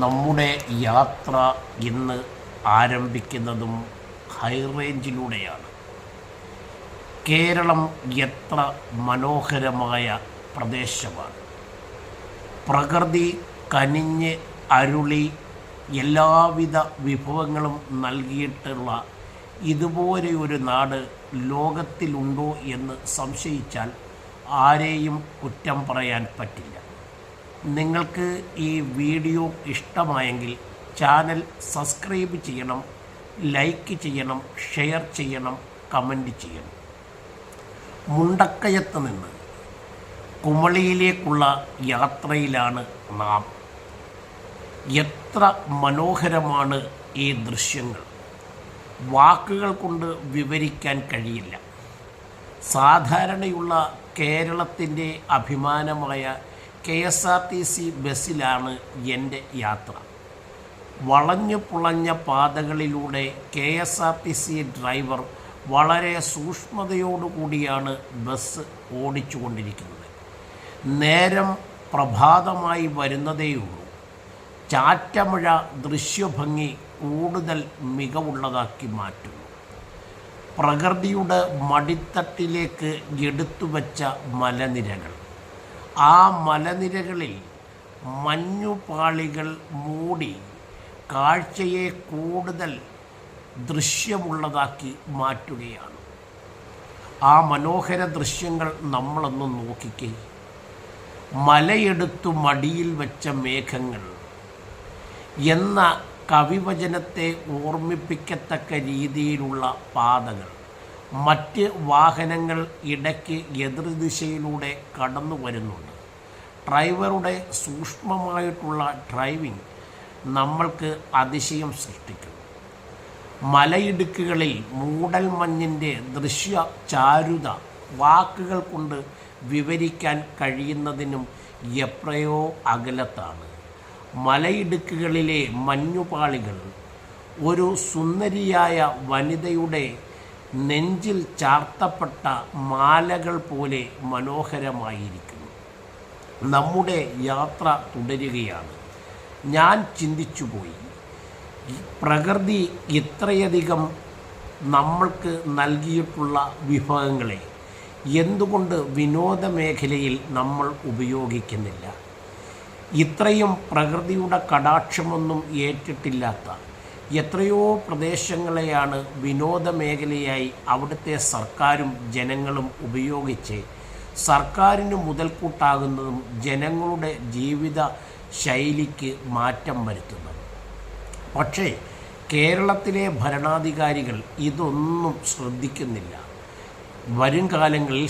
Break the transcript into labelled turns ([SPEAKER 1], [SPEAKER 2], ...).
[SPEAKER 1] നമ്മുടെ യാത്ര ഇന്ന് ആരംഭിക്കുന്നതും ഹൈ റേഞ്ചിലൂടെയാണ്. കേരളം എത്ര മനോഹരമായ പ്രദേശമാണ്. പ്രകൃതി കനിഞ്ഞ് അരുളി എല്ലാവിധ വിഭവങ്ങളും നൽകിയിട്ടുള്ള ഇതുപോലെയൊരു നാട് ലോകത്തിലുണ്ടോ എന്ന് സംശയിച്ചാൽ ആരെയും കുറ്റം പറയാൻ പറ്റില്ല. നിങ്ങൾക്ക് ഈ വീഡിയോ ഇഷ്ടമായെങ്കിൽ ചാനൽ സബ്സ്ക്രൈബ് ചെയ്യണം, ലൈക്ക് ചെയ്യണം, ഷെയർ ചെയ്യണം, കമൻറ്റ് ചെയ്യണം. മുണ്ടക്കയത്ത് നിന്ന് കുമളിയിലേക്കുള്ള യാത്രയിലാണ് നാം. എത്ര മനോഹരമാണ് ഈ ദൃശ്യങ്ങൾ, വാക്കുകൾ കൊണ്ട് വിവരിക്കാൻ കഴിയില്ല. സാധാരണയുള്ള കേരളത്തിൻ്റെ അഭിമാനമായ KSRTC ബസ്സിലാണ് എൻ്റെ യാത്ര. വളഞ്ഞു പുളഞ്ഞ പാതകളിലൂടെ KSRTC ഡ്രൈവർ വളരെ സൂക്ഷ്മതയോടുകൂടിയാണ് ബസ് ഓടിച്ചുകൊണ്ടിരിക്കുന്നത്. നേരം പ്രഭാതമായി വരുന്നതേയുള്ളൂ. ചാറ്റമഴ ദൃശ്യഭംഗി കൂടുതൽ മികവുള്ളതാക്കി മാറ്റുന്നു. പ്രകൃതിയുടെ മടിത്തട്ടിലേക്ക് എടുത്തുവച്ച മലനിരകൾ, ആ മലനിരകളിൽ മഞ്ഞുപാളികൾ മൂടി കാഴ്ചയെ കൂടുതൽ ദൃശ്യമുള്ളതാക്കി മാറ്റുകയാണ്. ആ മനോഹര ദൃശ്യങ്ങൾ നമ്മളൊന്ന് നോക്കിക്കേ. മലയെടുത്തു മടിയിൽ വെച്ച മേഘങ്ങൾ എന്ന കവിവചനത്തെ ഓർമ്മിപ്പിക്കത്തക്ക രീതിയിലുള്ള പാതകൾ, മറ്റ് വാഹനങ്ങൾ ഇടയ്ക്ക് എതിർദിശയിലൂടെ കടന്നു വരുന്നുണ്ട്. ഡ്രൈവറുടെ സൂക്ഷ്മമായിട്ടുള്ള ഡ്രൈവിംഗ് നമ്മൾക്ക് അതിശയം സൃഷ്ടിക്കുന്നു. മലയിടുക്കുകളിൽ മൂടൽമഞ്ഞിൻ്റെ ദൃശ്യ ചാരുത വാക്കുകൾ കൊണ്ട് വിവരിക്കാൻ കഴിയുന്നതിനും എത്രയോ അകലത്താണ്. മലയിടുക്കുകളിലെ മഞ്ഞുപാളികൾ ഒരു സുന്ദരിയായ വനിതയുടെ നെഞ്ചിൽ ചാർത്തപ്പെട്ട മാലകൾ പോലെ മനോഹരമായിരിക്കുന്നു. നമ്മുടെ യാത്ര തുടരുകയാണ്. ഞാൻ ചിന്തിച്ചുപോയി, പ്രകൃതി ഇത്രയധികം നമ്മൾക്ക് നൽകിയിട്ടുള്ള വിഭവങ്ങളെ എന്തുകൊണ്ട് വിനോദ മേഖലയിൽ നമ്മൾ ഉപയോഗിക്കുന്നില്ല? ഇത്രയും പ്രകൃതിയുടെ കടാക്ഷമൊന്നും ഏറ്റിട്ടില്ലാത്ത എത്രയോ പ്രദേശങ്ങളെയാണ് വിനോദ മേഖലയായി അവിടുത്തെ സർക്കാരും ജനങ്ങളും ഉപയോഗിച്ച് സർക്കാരിന് മുതൽക്കൂട്ടാകുന്നതും ജനങ്ങളുടെ ജീവിത ശൈലിക്ക് മാറ്റം വരുത്തുന്നത്. പക്ഷേ കേരളത്തിലെ ഭരണാധികാരികൾ ഇതൊന്നും ശ്രദ്ധിക്കുന്നില്ല. വരും കാലങ്ങളിൽ